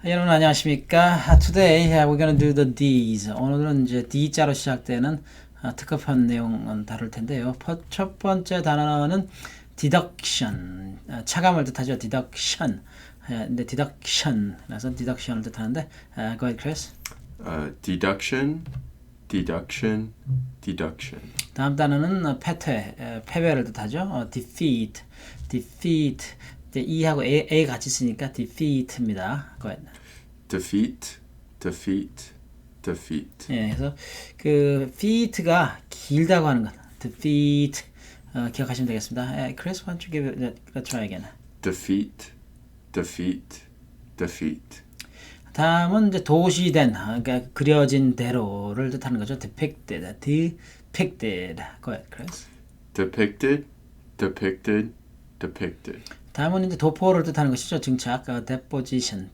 여러분 안녕하십니까? Today we're gonna do the D's. 오늘은 이제 D자로 시작되는 특급한 내용은 다룰 텐데요. 첫 번째 단어는 deduction. 차감을 뜻하죠. deduction. 근데 deduction라서 deduction을 뜻하는데 go ahead, Chris. Deduction, deduction, deduction. 다음 단어는 패배를 뜻하죠. defeat. 이제 E하고 A 같이 쓰니까 defeat입니다. go ahead. Defeat, defeat, defeat. 예, 그래서 그 feat가 길다고 하는 것, defeat 기억하시면 되겠습니다. Chris, why don't you give it a try again? Defeat, defeat, defeat. 다음은 이제 도시된, 그러니까 그려진 대로를 뜻하는 거죠. depicted. Go ahead, Chris. Depicted, depicted, depicted. 다음은 이제 도포를 뜻하는 것이죠. 증착, deposition.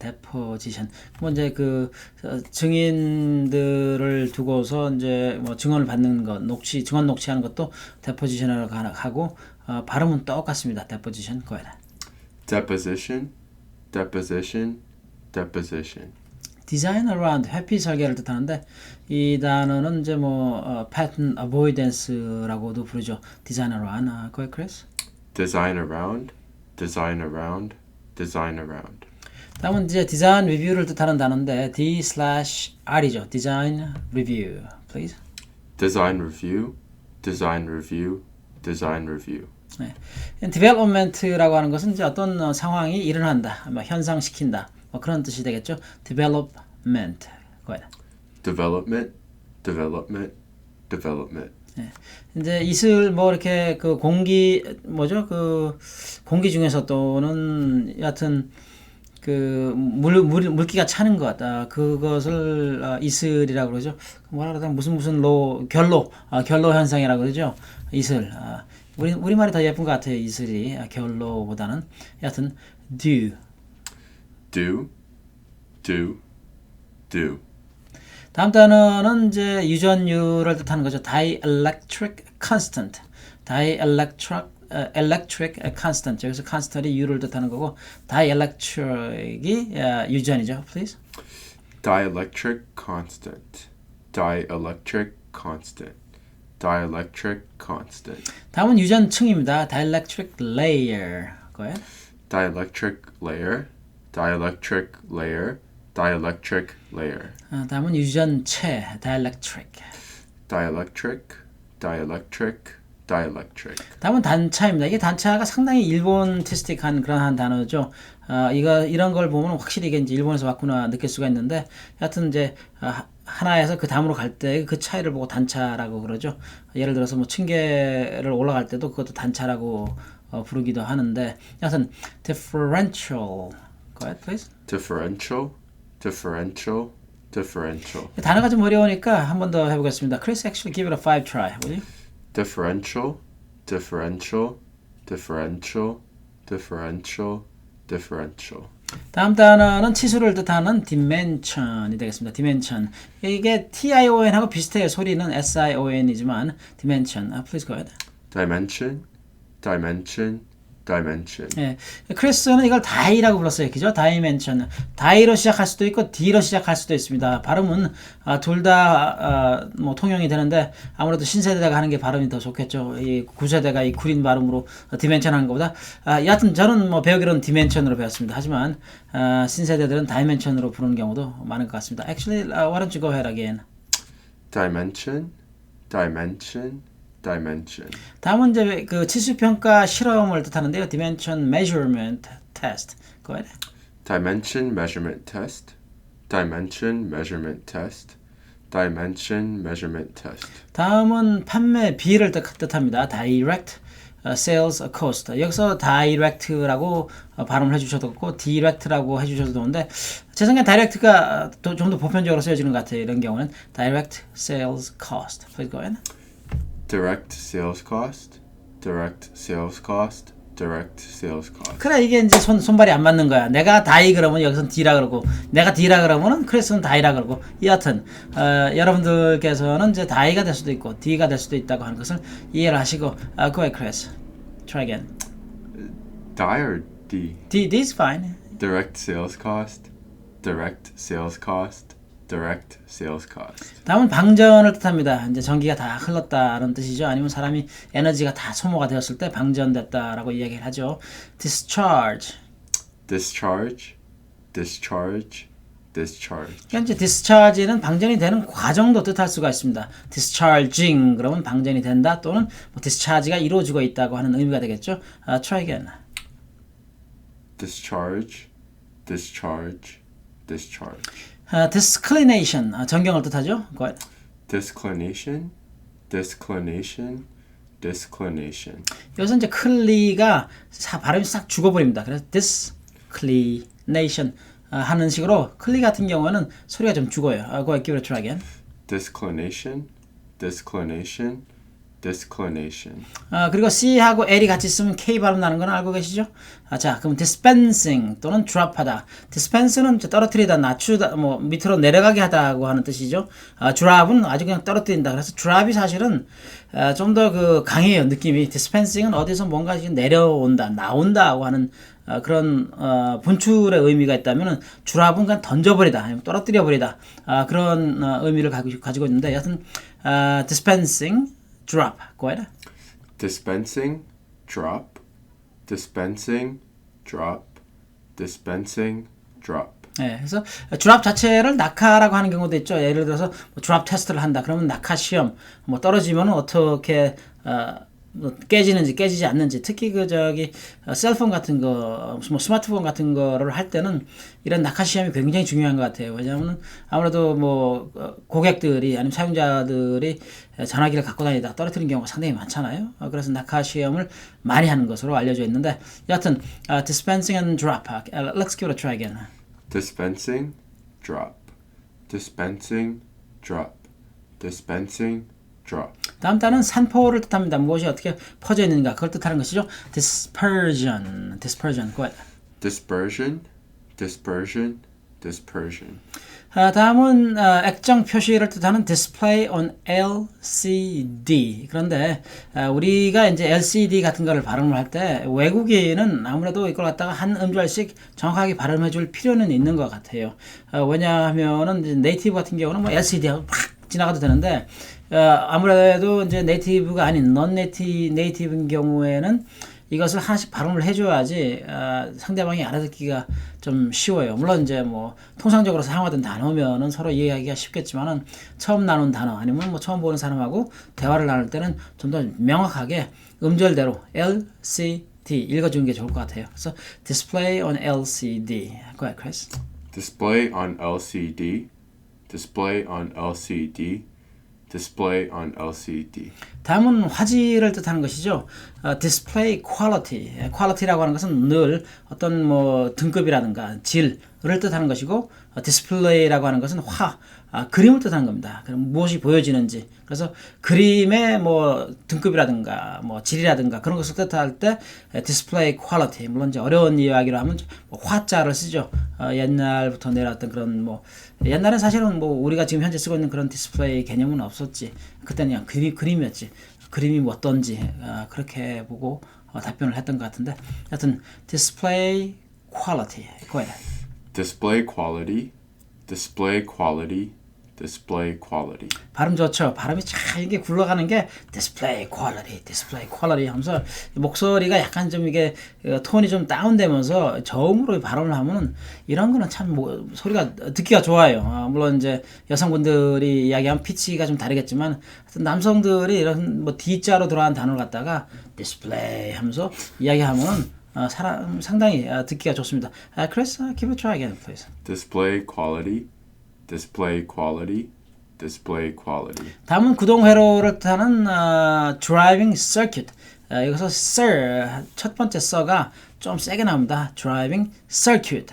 뭐 이제 그 증인들을 두고서 이제 뭐 증언을 받는 것, 증언 녹취하는 것도 deposition이라고 하고 발음은 똑같습니다. deposition. go ahead. Deposition, deposition, deposition. design around, 회피 설계를 뜻하는데 이 단어는 이제 뭐 patent avoidance라고도 부르죠. design around. go ahead, Chris. Design around, design around, design around. 다음은 이제 design review를 뜻하는 단어인데 D/R이죠. design review, please. Design review, design review, design review. 네. development라고 하는 것은 이제 어떤 상황이 일어난다, 뭐 현상시킨다, 뭐 그런 뜻이 되겠죠. development. go ahead. Development, development, development. 네. 이제 이슬 뭐 이렇게 그 공기 뭐죠? 그 공기 중에서 또는 여하튼 그 물기가 차는 것, 그것을 이슬이라고 그러죠. 뭐라 그러다 무슨 결로 현상이라고 그러죠. 이슬. 우리말이 더 예쁜 것 같아요. 이슬이 결로보다는. 여하튼 do. Do, do, do. 다음 단어는 이제 유전율을 뜻하는 거죠. dielectric constant. electric constant. 여기서 constant이 유를 뜻하는 거고 dielectric이 유전이죠. please. Dielectric constant. Dielectric constant. Dielectric constant. 다음은 유전층입니다. dielectric layer. go ahead. Dielectric layer. Dielectric layer. Dielectric layer. 다음은 유전체. dielectric. Dielectric. Dielectric. Dielectric. 다음은 단차입니다. 이게 단차가 상당히 일본티스틱한 그런 한 단어죠. 이런 걸 보면 확실히 이게 이제 일본에서 왔구나 느낄 수가 있는데, 하여튼 이제 하나에서 그 다음으로 갈 때 그 차이를 보고 단차라고 그러죠. 예를 들어서 뭐 층계를 올라갈 때도 그것도 단차라고 부르기도 하는데, 하여튼 differential. go ahead, please. Differential. Differential. Differential. 단어가 좀 어려우니까 한 번 더 해보겠습니다. Chris, actually give it a 5 try. will you? Differential. Differential. Differential. Differential. Differential. 다음 단어는 치수를 뜻하는 dimension이 되겠습니다. dimension. 이게 tion하고 비슷해요. 소리는 sion이지만 dimension. please go ahead. Dimension. Dimension. Dimension. 예, 크리스는 이걸 다이라고 불렀어요. 그죠? 다이멘션. 다이로 시작할 수도 있고 D로 시작할 수도 있습니다. 발음은 둘 다 뭐 통용이 되는데 아무래도 신세대가 하는 게 발음이 더 좋겠죠. 이 구세대가 이 구린 발음으로 디멘션 하는 것보다. 여하튼 저는 뭐 배우기로는 디멘션으로 배웠습니다. 하지만 신세대들은 다이멘션으로 부르는 경우도 많은 것 같습니다. Actually, why don't you go ahead again? Dimension. Dimension. Dimension. 다음은 이제 그 치수평가 실험을 뜻하는데요. Dimension Measurement Test. go ahead. Dimension measurement test. Dimension measurement test. Dimension measurement test. 다음은 판매 비를 뜻합니다. Direct Sales Cost. 여기서 Direct라고 발음을 해주셔도 좋고 Direct라고 해주셔도 좋은데 제 생각에 Direct가 좀 더 보편적으로 쓰여지는 것 같아요. 이런 경우는 Direct Sales Cost. Please go ahead. Direct sales cost. Direct sales cost. Direct sales cost. 그래, 이게 이제 손발이 안 맞는 거야. 내가 다이 그러면 여기서는 D라 그러고, 내가 D라 그러면은 크리스는 다이라 그러고. 여하튼 여러분들께서는 이제 다이가 될 수도 있고 D가 될 수도 있다고 하는 것을 이해를 하시고. go ahead, Chris. Try again. Die or D? D is fine. Direct sales cost. direct sales cost, direct sales cost. 다음은 방전을 뜻합니다. 이제 전기가 다 흘렀다는 뜻이죠. 아니면 사람이 에너지가 다 소모가 되었을 때 방전됐다라고 이야기를 하죠. discharge. Discharge, discharge, discharge. 그러니까 이제 discharge는 방전이 되는 과정도 뜻할 수가 있습니다. discharging 그러면 방전이 된다 또는 뭐 discharge가 이루어지고 있다고 하는 의미가 되겠죠. Try again. Discharge, discharge, discharge. Disclination 전경을 뜻하죠. Go ahead. Disclination, disclination, disclination. 여기서 이제 클리가 발음이 싹 죽어버립니다. 그래서 disclination 하는 식으로 클리 같은 경우는 소리가 좀 죽어요. Go ahead, give it a try again. Disclination, disclination, disclination. 그리고 C하고 L이 같이 쓰면 K 발음 나는 건 알고 계시죠? 자, 그럼 dispensing 또는 drop하다. dispens는 떨어뜨리다, 낮추다, 뭐 밑으로 내려가게 하다고 하는 뜻이죠. drop은 아주 그냥 떨어뜨린다. 그래서 drop이 사실은 좀 더 그 강해요, 느낌이. dispensing은 어디서 뭔가 지금 내려온다, 나온다고 하는 그런 본출의 의미가 있다면은 drop은 그냥 던져버리다, 아니면 떨어뜨려버리다 그런 의미를 가지고 있는데 여하튼 dispensing drop. Go ahead. Dispensing, drop, dispensing, drop, dispensing, drop. 네, 그래서 drop 자체를 낙하라고 하는 경우도 있죠. 예를 들어서 뭐 drop 테스트를 한다. 그러면 낙하 시험, 뭐 떨어지면 어떻게 뭐 깨지는지 깨지지 않는지, 특히 그 저기 셀폰 같은 거, 뭐 스마트폰 같은 거를 할 때는 이런 낙하 시험이 굉장히 중요한 것 같아요. 왜냐하면 아무래도 뭐 고객들이 아니면 사용자들이 전화기를 갖고 다니다 떨어뜨리는 경우가 상당히 많잖아요. 그래서 낙하 시험을 많이 하는 것으로 알려져 있는데 여하튼 dispensing and drop. Let's give it a try again. Dispensing, drop, dispensing, drop, dispensing, drop. 다음 단은 산포를 뜻합니다. 무엇이 어떻게 퍼져 있는가 그걸 뜻하는 것이죠. dispersion. dispersion. Go ahead. Dispersion, dispersion, dispersion. 다음은 액정 표시를 뜻하는 display on LCD. 그런데 우리가 이제 LCD 같은 거를 발음을 할 때 외국인은 아무래도 이걸 갖다가 한 음절씩 정확하게 발음해 줄 필요는 있는 것 같아요. 왜냐하면은 이제 네이티브 같은 경우는 뭐 LCD하고 확 지나가도 되는데 아무래도 이제 네이티브가 아닌 non 네이티브인 경우에는 이것을 하나씩 발음을 해줘야지 상대방이 알아듣기가 좀 쉬워요. 물론 이제 뭐 통상적으로 사용하던 단어면은 서로 이해하기가 쉽겠지만은 처음 나눈 단어 아니면 뭐 처음 보는 사람하고 대화를 나눌 때는 좀 더 명확하게 음절대로 LCD 읽어주는 게 좋을 것 같아요. 그래서 display on LCD. Go ahead, Chris. Display on LCD, display on LCD, display on LCD. 다음은 화질을 뜻하는 것이죠. display quality. quality라고 하는 것은 늘 어떤 뭐 등급이라든가 질을 뜻하는 것이고 display라고 하는 것은 그림을 뜻하는 겁니다. 그럼 무엇이 보여지는지. 그래서 그림의 뭐 등급이라든가 뭐 질이라든가 그런 것을 뜻할 때 display quality. 물론 이제 어려운 이야기로 하면 뭐 화자를 쓰죠. 옛날부터 내려왔던 그런 뭐 옛날엔 사실은 뭐 우리가 지금 현재 쓰고 있는 그런 디스플레이 개념은 없었지. 그때는 그냥 그림이었지. 그림이 뭐 어떤지 그렇게 보고 답변을 했던 것 같은데 하여튼 display quality. Go ahead. Display quality, display quality, display quality. 발음 좋죠. 발음이 잘 이게 굴러가는 게 display quality, display quality 하면서 목소리가 약간 좀 이게 톤이 좀 다운되면서 저음으로 발음을 하면은 이런 거는 참 뭐 소리가 듣기가 좋아요. 물론 이제 여성분들이 이야기하면 피치가 좀 다르겠지만 남성들이 이런 뭐 D자로 들어간 단어를 갖다가 display 하면서 이야기하면은 사람 상당히 듣기가 좋습니다. Chris, give it a try again, please. Display quality, display quality, display quality. 다음은 구동 회로를 뜻하는 driving circuit. 여기서 sir 첫 번째 써가 좀 세게 나옵니다. driving circuit.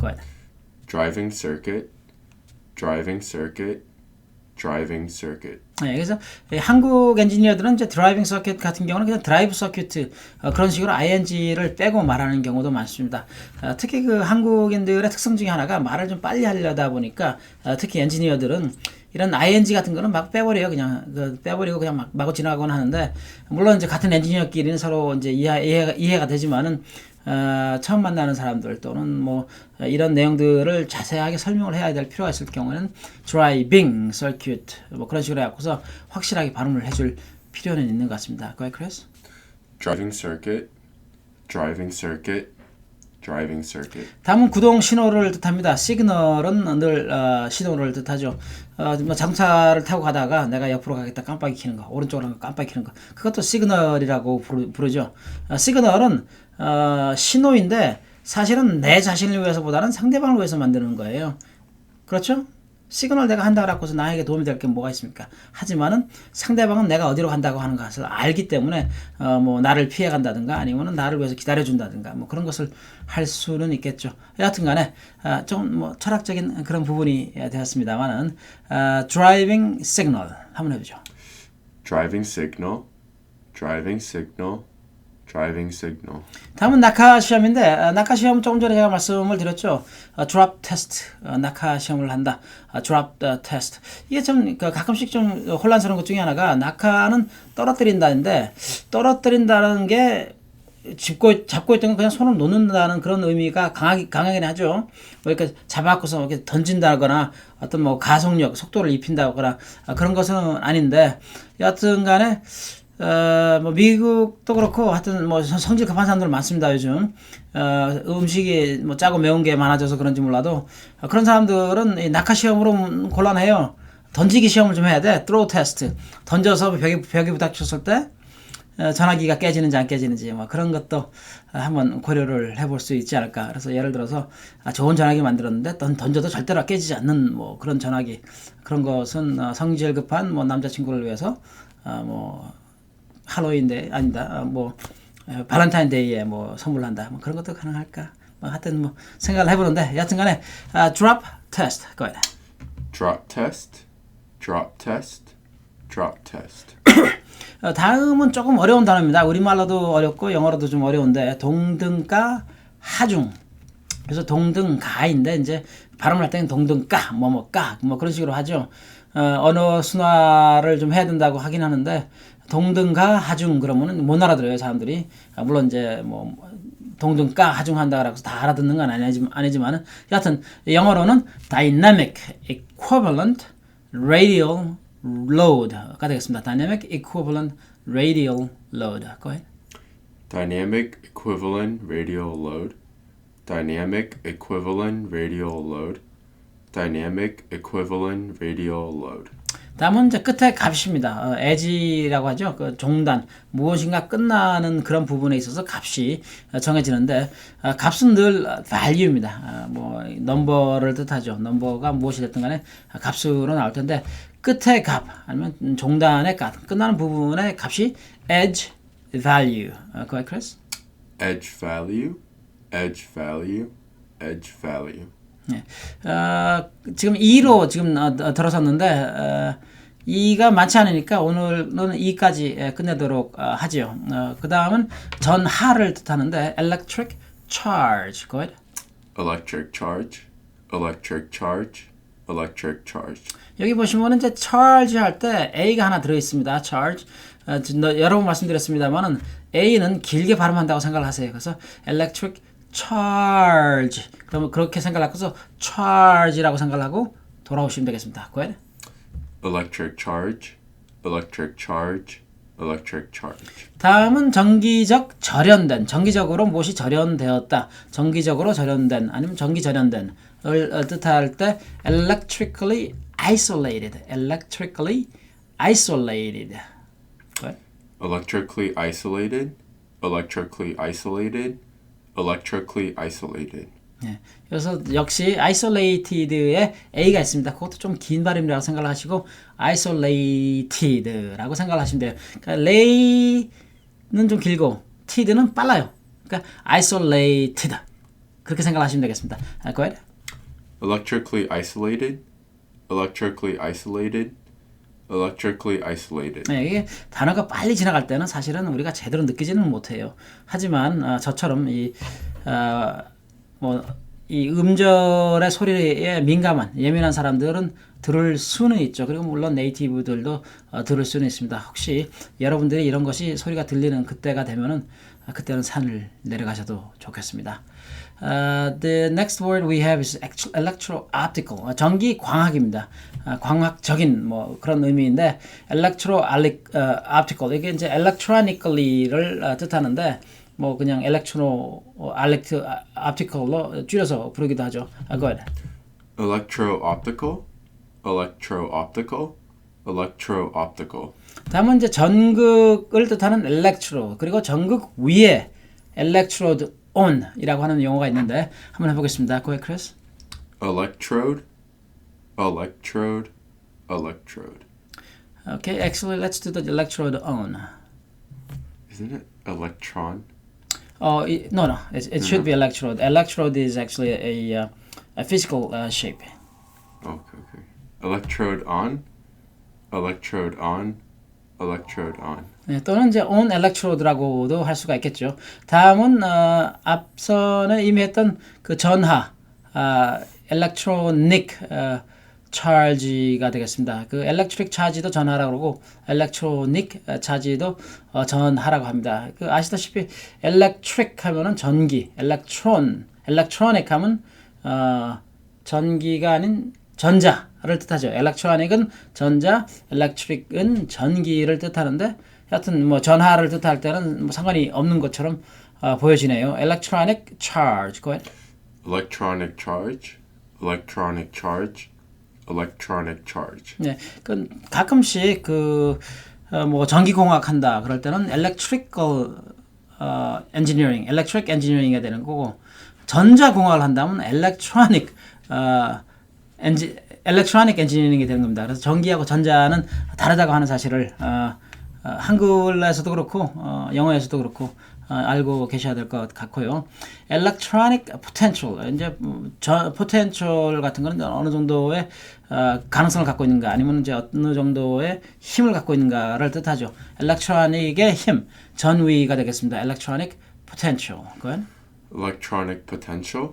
Go ahead. Driving circuit, driving circuit, driving circuit. 네, 그래서 한국 엔지니어들은 이제 드라이빙 서킷 같은 경우는 그냥 드라이브 서큐트 그런 식으로 ing를 빼고 말하는 경우도 많습니다. 특히 그 한국인들의 특성 중에 하나가 말을 좀 빨리 하려다 보니까 특히 엔지니어들은 이런 ing 같은 거는 막 빼버려요. 그냥 빼버리고 그냥 막 마구 지나가곤 하는데 물론 이제 같은 엔지니어끼리는 서로 이제 이해가 되지만은 처음 만나는 사람들 또는 뭐 이런 내용들을 자세하게 설명을 해야 될 필요가 있을 경우에는 driving circuit 뭐 그런 식으로 해갖고서 확실하게 발음을 해줄 필요는 있는 것 같습니다. Go ahead, Chris. driving circuit, driving circuit, driving circuit. 다음은 구동 신호를 뜻합니다. 시그널은 늘 신호를 뜻하죠. 뭐 자동차를 타고 가다가 내가 옆으로 가겠다 깜빡이 켜는 거, 오른쪽으로 가면 깜빡이 켜는 거, 그것도 시그널이라고 부르죠. 시그널은 신호인데 사실은 내 자신을 위해서보다는 상대방을 위해서 만드는 거예요. 그렇죠? 시그널 내가 한다고 해서 나에게 도움이 될 게 뭐가 있습니까? 하지만은 상대방은 내가 어디로 간다고 하는 것을 알기 때문에 뭐 나를 피해 간다든가 아니면은 나를 위해서 기다려 준다든가 뭐 그런 것을 할 수는 있겠죠. 여하튼간에 좀 뭐 철학적인 그런 부분이 되었습니다만은 driving signal 한번 해보죠. driving signal, driving signal, driving signal. 다음은 낙하 시험인데 낙하 시험 조금 전에 제가 말씀을 드렸죠. drop test 낙하 시험을 한다. drop test 이게 좀 가끔씩 좀 혼란스러운 것 중에 하나가 낙하는 떨어뜨린다는데 떨어뜨린다는 게 잡고 있던 건 그냥 손을 놓는다는 그런 의미가 강하긴 하죠. 뭐 이렇게 잡아갖고서 이렇게 던진다거나 어떤 뭐 가속력, 속도를 입힌다거나 그런 것은 아닌데 여하튼간에 뭐 미국도 그렇고 하여튼 뭐 성질 급한 사람들 많습니다 요즘. 음식이 뭐 짜고 매운 게 많아져서 그런지 몰라도 그런 사람들은 이 낙하 시험으로 곤란해요. 던지기 시험을 좀 해야 돼. throw test. 던져서 벽에 부닥쳤을 때 전화기가 깨지는지 안 깨지는지 뭐 그런 것도 한번 고려를 해볼 수 있지 않을까. 그래서 예를 들어서 좋은 전화기 만들었는데 던져도 절대로 깨지지 않는 뭐 그런 전화기, 그런 것은 성질 급한 뭐 남자친구를 위해서 뭐 할로윈데 아니다 뭐 발렌타인데이에 뭐 선물한다 뭐 그런 것도 가능할까. 뭐 하여튼 뭐 생각을 해보는데 여하튼간에 drop test. Go ahead. drop test, drop test, drop test. 다음은 조금 어려운 단어입니다. 우리말로도 어렵고 영어로도 좀 어려운데 동등가 하중. 그래서 동등가인데 이제 발음을 할 때는 동등가 뭐뭐가 뭐 그런 식으로 하죠. 언어 순화를 좀 해야 된다고 하긴 하는데 동등가 하중 그러면은 못 알아들어요 사람들이. 물론 이제 뭐 동등가 하중한다고 해서 다 알아듣는 건 아니지만은 여하튼 영어로는 dynamic equivalent radial load가 되겠습니다. dynamic equivalent radial load. Go ahead. dynamic equivalent radial load, dynamic equivalent radial load, dynamic equivalent radial load. 다음은 이제 끝에 값입니다. as라고 하죠. 그 종단, 무엇인가 끝나는 그런 부분에 있어서 값이 정해지는데 값은 늘 value입니다. 뭐 넘버를 뜻하죠. 넘버가 무엇이 됐든 간에 값으로 나올 텐데 끝에 값 아니면 종단의 값, 끝나는 부분의 값이 edge value. Go ahead, Chris. edge value, edge value, edge value. 네. 지금 2로 지금 들어섰는데 2가 많지 않으니까 오늘은 2까지 끝내도록 하죠. 그 다음은 전하를 뜻하는데 electric charge. Go ahead. electric charge, electric charge, electric charge. 여기 보시면은 이제 charge 할 때 A가 하나 들어 있습니다. charge. 여러 번 말씀드렸습니다만은 A는 길게 발음한다고 생각을 하세요. 그래서 electric charge. 그러면 그렇게 생각하고서 charge라고 생각을 하고 돌아오시면 되겠습니다. Go ahead. electric charge, electric charge, electric charge. 다음은 정기적 절연된, 정기적으로 무엇이 절연되었다, 정기적으로 절연된 아니면 정기 절연된을 뜻할 때 electrically isolated, electrically isolated. Right? electrically isolated, electrically isolated, electrically isolated. 네, 그래서 역시 isolated에 a가 있습니다. 그것도 좀 긴 발음이라고 생각을 하시고 isolated라고 생각을 하시면 돼요. 그러니까 lay는 좀 길고 ted는 빨라요. 그러니까 isolated 그렇게 생각하시면 되겠습니다. Go ahead. electrically isolated, electrically isolated, electrically isolated. 네, 이게 단어가 빨리 지나갈 때는 사실은 우리가 제대로 느끼지는 못해요. 하지만 저처럼 이 음절의 소리에 민감한 예민한 사람들은 들을 수는 있죠. 그리고 물론 네이티브들도 들을 수는 있습니다. 혹시 여러분들이 이런 것이 소리가 들리는 그때가 되면은 그때는 산을 내려가셔도 좋겠습니다. The next word we have is electro-optical. 전기 광학입니다. 광학적인 뭐 그런 의미인데 electro-optical 이게 이제 electronically를 뜻하는데 뭐 그냥 optical로 줄여서 부르기도 하죠. Go ahead. Electro-optical, electro-optical, electro-optical. 다음은 이제 전극을 뜻하는 electro 그리고 전극 위에 electrode on 이라고 하는 용어가 있는데 한번 해보겠습니다. Go ahead, Chris. Electrode, electrode, electrode. Okay, actually, let's do the electrode on. Isn't it electron? No, it should be electrode. Electrode is actually a physical shape. Okay. Electrode on, electrode on, electrode on. 네, 또는 이제 on electrode라고도 할 수가 있겠죠. 다음은 앞선에 이미 했던 그 전하, electronic charge가 되겠습니다. 그 electric charge도 전하라고 그러고 electronic charge도 전하라고 합니다. 그 아시다시피 electric 하면은 전기, electronic 하면 전기가 아닌 전자를 뜻하죠. electronic은 전자, electric은 전기를 뜻하는데 하여튼 뭐 전하를 뜻할 때는 뭐 상관이 없는 것처럼 보여지네요. electronic charge. Go ahead. Electronic charge, electronic charge, electronic charge. 네, 그 가끔씩 뭐 전기공학 한다 그럴 때는 electrical engineering, electric engineering이 되는 거고 전자공학을 한다면 electronic engineering이 되는 겁니다. 그래서 전기하고 전자는 다르다고 하는 사실을 한글에서도 그렇고 영어에서도 그렇고 알고 계셔야 될 것 같고요. electronic potential 이제 potential 같은 거는 어느 정도의 가능성을 갖고 있는가 아니면 이제 어느 정도의 힘을 갖고 있는가를 뜻하죠. electronic의 힘 전위가 되겠습니다. electronic potential. Go ahead. Electronic potential,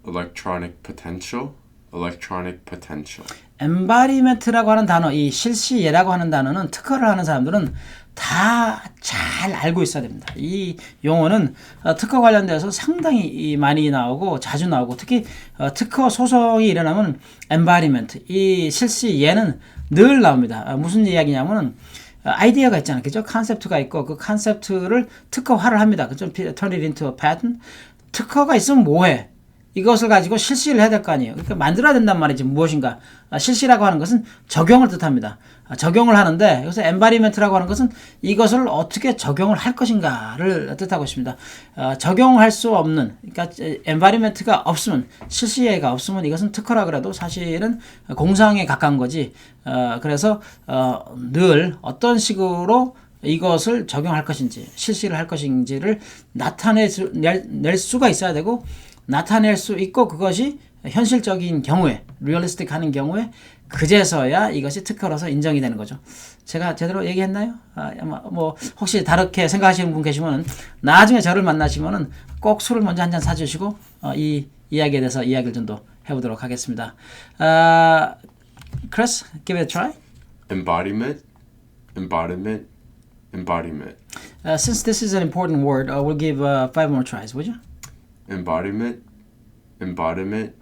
electronic potential, electronic potential. embodiment라고 하는 단어, 이 실시예라고 하는 단어는 특허를 하는 사람들은 다 잘 알고 있어야 됩니다. 이 용어는 특허 관련돼서 상당히 많이 나오고 자주 나오고 특히 특허 소송이 일어나면 embodiment, 이 실시예는 늘 나옵니다. 무슨 이야기냐면은 아이디어가 있잖아요. 그죠? 컨셉트가 있고 그 컨셉트를 특허화를 합니다. 그죠? turn it into a patent. 특허가 있으면 뭐해? 이것을 가지고 실시를 해야 될 거 아니에요. 그러니까 만들어야 된단 말이지. 무엇인가. 실시라고 하는 것은 적용을 뜻합니다. 적용을 하는데 여기서 embodiment라고 하는 것은 이것을 어떻게 적용을 할 것인가를 뜻하고 있습니다. 적용할 수 없는, 그러니까 embodiment가 없으면, 실시가 없으면 이것은 특허라 그래도 사실은 공상에 가까운 거지. 그래서 늘 어떤 식으로 이것을 적용할 것인지, 실시를 할 것인지를 나타낼 수가 있어야 되고 나타낼 수 있고 그것이 현실적인 경우에, 리얼리스틱 하는 경우에 그제서야 이것이 특허로서 인정이 되는 거죠. 제가 제대로 얘기했나요? 아마 뭐 혹시 다르게 생각하시는 분 계시면은 나중에 저를 만나시면은 꼭 술을 먼저 한 잔 사주시고 이 이야기에 대해서 이야기를 좀 더 해보도록 하겠습니다. Chris, give it a try. Embodiment, embodiment, embodiment. Since this is an important word, we'll give 5 more tries, would you? Embodiment, embodiment,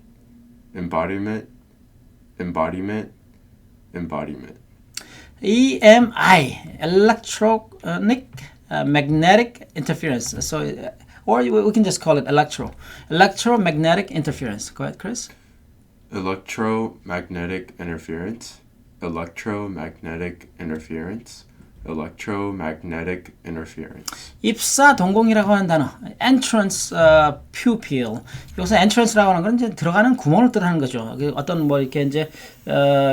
embodiment, embodiment, embodiment. EMI, electronic magnetic interference. So, or we can just call it electromagnetic interference. Go ahead, Chris. Electromagnetic interference, electromagnetic interference, electromagnetic interference. 입사 동공이라고 하는 단어, entrance pupil. 여기서 entrance라고 하는 건 이제 들어가는 구멍을 뜻하는 거죠. 어떤 뭐 이렇게 이제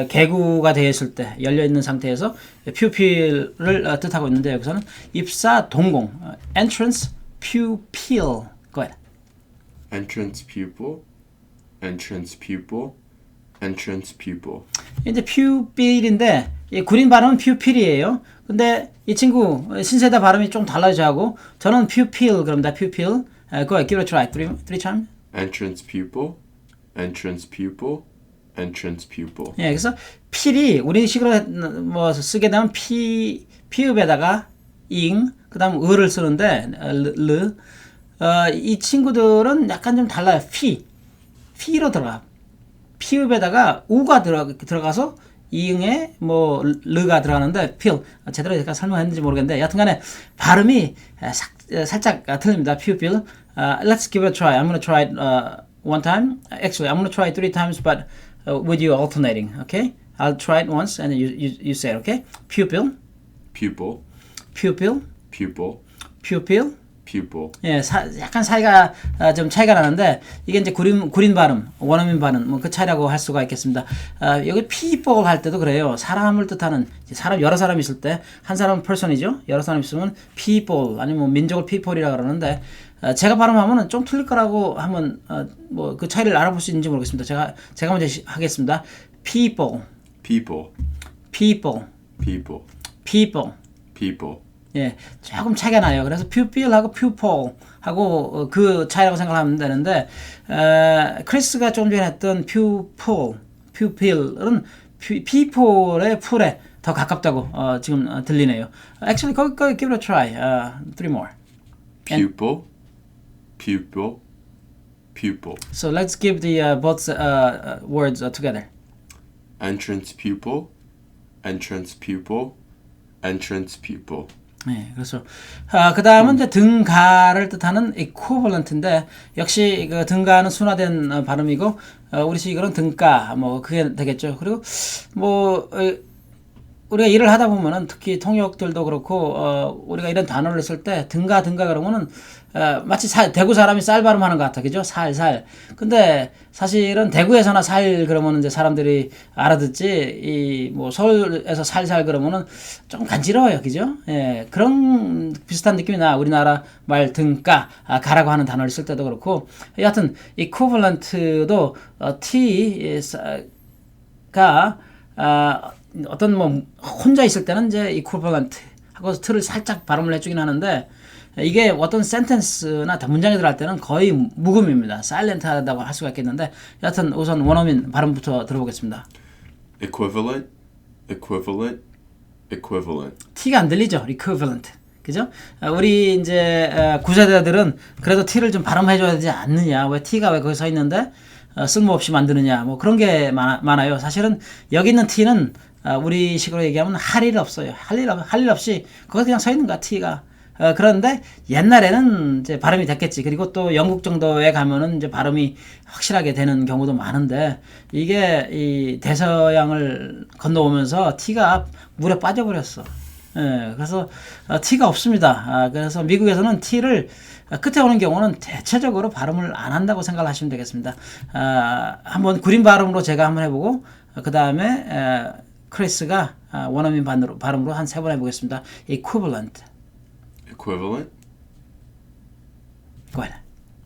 개구가 되어 있을 때 열려 있는 상태에서 pupil을 뜻하고 있는데 여기서는 입사 동공, entrance pupil. Go ahead. Entrance pupil, entrance pupil, entrance pupil. 이제 pupil인데 구린 발음은 pupil이에요. 근데 이 친구 신세대 발음이 좀 달라져 하고 저는 pupil 그럽니다. pupil. Go ahead, give it a try. Three times. Entrance pupil, entrance pupil, entrance pupil. 예, 그래서 필이 우리식으로 뭐 쓰게 되면 피읍에다가 잉, 그 다음 을을 쓰는데, 이 친구들은 약간 좀 달라요. 피로 들어가. 피읍에다가 우가 들어가서 이응에 뭐 르가 들어가는데 필 제대로 제가 설명했는지 모르겠는데 여튼간에 발음이 살짝 틀립니다. 필. Let's give it a try. I'm gonna try it one time. Actually, I'm gonna try it 3 times, but with you alternating. Okay? I'll try it once, and you say it. Okay? Pupil, pupil, pupil, pupil, pupil. pupil. 예, 약간 사이가 좀 차이가 나는데 이게 이제 구린 발음, 원어민 발음 뭐 그 차이라고 할 수가 있겠습니다. 여기 people 할 때도 그래요. 사람을 뜻하는 사람 여러 사람이 있을 때 한 사람은 person이죠. 여러 사람 있으면 people 아니면 뭐 민족을 people이라 그러는데 제가 발음하면은 좀 틀릴 거라고 한번 뭐 그 차이를 알아볼 수 있는지 모르겠습니다. 제가 먼저 하겠습니다. people, People, people, people, people. people. 예, 조금 차이가 나요. 그래서 pupil하고 pupil하고 그 차이라고 생각하면 되는데 크리스가 좀 전에 했던 pupil은 people의 풀에 더 가깝다고 지금 들리네요. Actually, go give it a try. 3 more. Pupil, pupil, pupil. So let's give the both words together. Entrance pupil, entrance pupil, entrance pupil. 네, 그렇죠. 그 다음은 이제 등가를 뜻하는 equivalent인데, 역시 그 등가는 순화된 발음이고, 우리식으로는 등가, 뭐, 그게 되겠죠. 그리고, 뭐, 우리가 일을 하다 보면은 특히 통역들도 그렇고, 우리가 이런 단어를 쓸 때 등가 그러면은, 마치 대구 사람이 쌀 발음하는 것 같아. 그죠? 살. 근데 사실은 대구에서나 살 그러면은 이제 사람들이 알아듣지, 뭐 서울에서 살살 그러면은 좀 간지러워요. 그죠? 예. 그런 비슷한 느낌이 나. 우리나라 말 등가, 가라고 하는 단어를 쓸 때도 그렇고. 여하튼, equivalent도, T가, 어떤 뭐 혼자 있을 때는 이제 equivalent 하고 틀을 살짝 발음을 해주긴 하는데 이게 어떤 sentence나 문장에 들어갈 때는 거의 묵음입니다. silent 하다고 할 수가 있겠는데 여하튼 우선 원어민 발음부터 들어보겠습니다. Equivalent, equivalent, equivalent. T가 안 들리죠? equivalent. 그죠? 우리 이제 구세대들은 그래도 T를 좀 발음해줘야 되지 않느냐. 왜 T가 왜 거기 서 있는데 쓸모없이 만드느냐. 뭐 그런 게 많아요. 사실은 여기 있는 T는 우리 식으로 얘기하면 할 일 없어요. 할 일 없이 거기 그냥 서 있는 거야, T가. 그런데 옛날에는 이제 발음이 됐겠지. 그리고 또 영국 정도에 가면은 이제 발음이 확실하게 되는 경우도 많은데 이게 이 대서양을 건너오면서 T가 물에 빠져버렸어. 예, 그래서 T가 없습니다. 그래서 미국에서는 T를 끝에 오는 경우는 대체적으로 발음을 안 한다고 생각하시면 되겠습니다. 한번 구린 발음으로 제가 한번 해보고 그 다음에 크리스가 원어민 발음으로 한 3번 해보겠습니다. equivalent. Equivalent? Go ahead.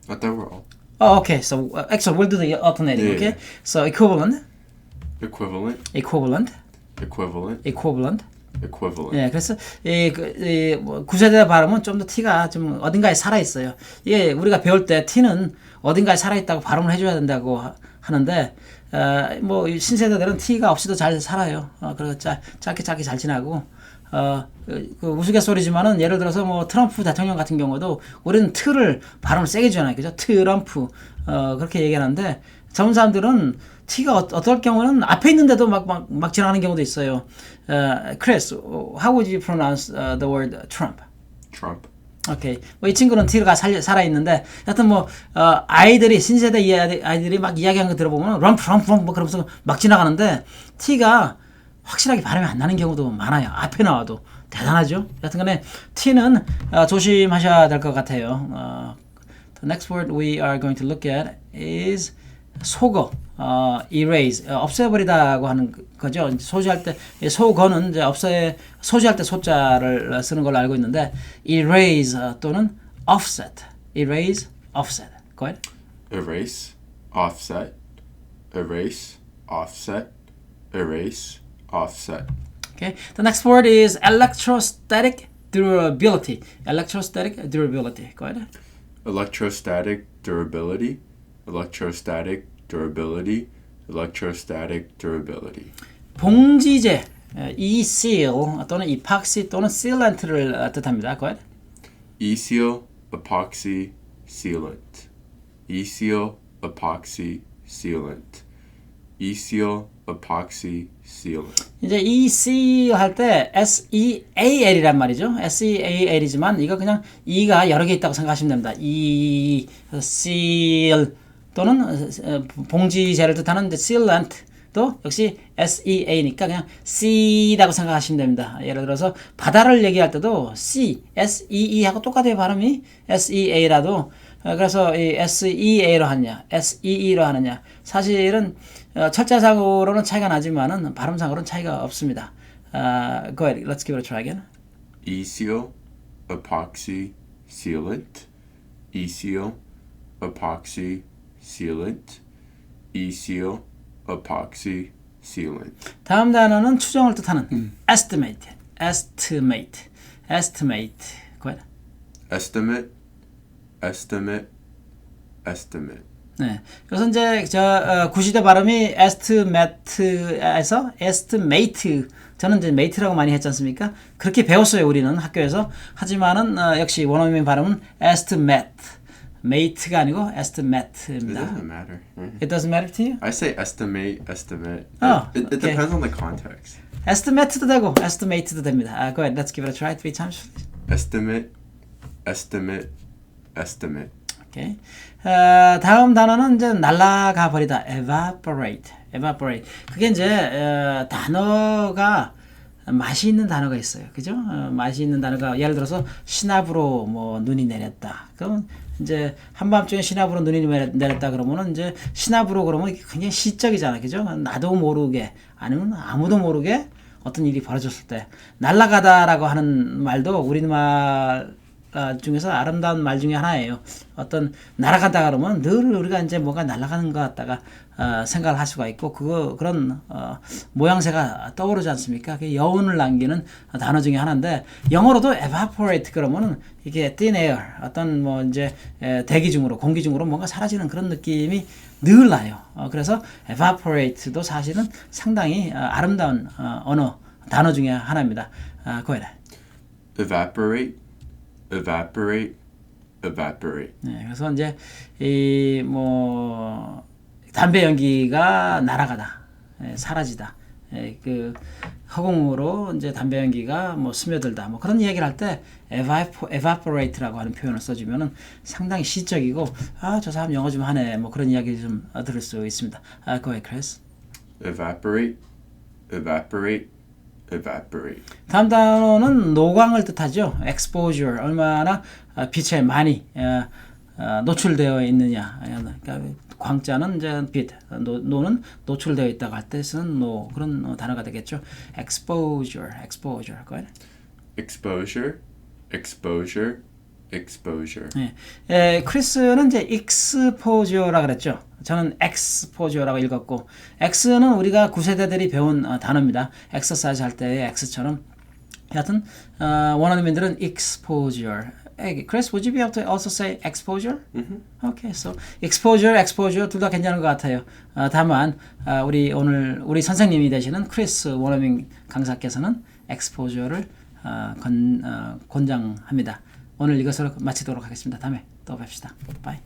Not that we're all. Oh, okay. So actually, we'll do the alternating. Yeah. Okay. So equivalent, Equivalent, equivalent, equivalent, equivalent. equivalent. 예, 그래서 뭐 구세대 발음은 좀 더 T가 좀 어딘가에 살아 있어요. 이게 우리가 배울 때 T는 어딘가에 살아 있다고 발음을 해줘야 된다고 하는데, 뭐 신세대들은 T가 없이도 잘 살아요. 그리고 짧게 잘 지나고. 그 우스갯소리지만은 예를 들어서 뭐 트럼프 대통령 같은 경우도 우리는 틀을 발음을 세게 주잖아요. 그죠? 트럼프. 그렇게 얘기하는데 젊은 사람들은 T가 어떨 경우는 앞에 있는데도 막 지나가는 경우도 있어요. Chris, how would you pronounce the word Trump? Trump. 오케이. 뭐 이 친구는 T가 살아 있는데, 하여튼 뭐 신세대 아이들이 막 이야기하는 거 들어보면 럼프 뭐 그러면서 막 지나가는데 T가 확실하게 발음이 안 나는 경우도 많아요. 앞에 나와도 대단하죠. 여튼간에 T는 조심하셔야 될 것 같아요. The next word we are going to look at is 속어. erase, 없애버리다고 하는 거죠. 소지할 때 소거는 이제 소지할 때 소자를 쓰는 걸로 알고 있는데 erase 또는 offset, erase, offset. Go ahead. Erase, offset, erase, offset, erase, offset. Okay. The next word is electrostatic durability. Electrostatic durability. Go ahead. Electrostatic durability, electrostatic durability, electrostatic durability. 봉지제 eseal 또는 epoxy 또는 sealant를 뜻합니다. Go ahead. Eseal epoxy sealant. Eseal epoxy sealant. Eseal epoxy sealant. 이제 eseal 할 때 seal이란 말이죠. seal이지만 이거 그냥 e가 여러 개 있다고 생각하시면 됩니다. seal 또는 봉지재를 뜻하는 sealant도 역시 sea니까 그냥 C라고 생각하시면 됩니다. 예를 들어서 바다를 얘기할 때도 see하고 똑같아요. 발음이 sea라도 그래서 이 sea로 하느냐 see로 하느냐 사실은 철자상으로는 차이가 나지만은 발음상으로는 차이가 없습니다. Go ahead, let's give it a try again. Eseal epoxy sealant. Eseal epoxy sealant. Eseal epoxy sealant. 다음 단어는 추정을 뜻하는 estimate. Go ahead. Estimate. Estimate. Estimate. 네. 그래서 이제 구시대 발음이 estimate에서 estimate. 저는 이제 mate라고 많이 했지 않습니까? 그렇게 배웠어요, 우리는 학교에서. 하지만은 역시 원어민 발음은 estimate. mate가 아니고 It estimate입니다. doesn't matter. It doesn't matter to you? I say estimate, estimate. Oh, it okay. depends on the context. estimate도 되고 estimate도 됩니다. Go ahead, let's give it a try 3 times. Estimate, estimate, estimate. 오케이. 다음 단어는 이제 날아가 버리다. evaporate. 그게 이제 단어가 맛이 있는 단어가 있어요. 그죠? 맛이 있는 단어가 예를 들어서 시나브로 뭐 눈이 내렸다. 그럼 이제 한밤중에 시나브로 눈이 내렸다 그러면은 이제 시나브로 그러면 굉장히 시적이잖아. 그죠? 나도 모르게 아니면 아무도 모르게 어떤 일이 벌어졌을 때 날아가다라고 하는 말도 우리말 중에서 아름다운 말 중에 하나예요. 어떤 날아간다 그러면 늘 우리가 이제 뭔가 날아가는 것 같다가 생각을 할 수가 있고 그런 모양새가 떠오르지 않습니까? 그게 여운을 남기는 단어 중에 하나인데 영어로도 evaporate 그러면은 이게 thin air 어떤 뭐 이제 대기 중으로 공기 중으로 뭔가 사라지는 그런 느낌이 늘 나요. 그래서 evaporate도 사실은 상당히 아름다운 언어 단어 중에 하나입니다. go ahead. Evaporate, evaporate, evaporate. 네, 그래서 이제 이 뭐 담배 연기가 날아가다, 사라지다. 그 허공으로 이제 담배 연기가 뭐 스며들다. 뭐 그런 이야기를 할 때 evaporate라고 하는 표현을 써주면은 상당히 시적이고 저 사람 영어 좀 하네. 뭐 그런 이야기 좀 들을 수 있습니다. Go ahead, Chris. Evaporate, evaporate, evaporate. 다음 단어는 노광을 뜻하죠. exposure 얼마나 빛에 많이 노출되어 있느냐. 그러니까 광자는 이제 빛, 노는 노출되어 있다고 할 때 쓰는 노 그런 단어가 되겠죠. exposure. Go ahead. Exposure, exposure, exposure. 크리스는 이제 exposure라 그랬죠. 저는 exposure라고 읽었고, x는 우리가 9세대들이 배운 단어입니다. exercise 할 때의 x처럼. 하여튼 원어민들은 exposure. Hey, Chris, would you be able to also say exposure? Okay, so exposure 둘 다 괜찮은 것 같아요. 다만 우리 선생님이 되시는 크리스 원어민 강사께서는 exposure를 권장합니다. 오늘 이것으로 마치도록 하겠습니다. 다음에 또 뵙시다. 바이.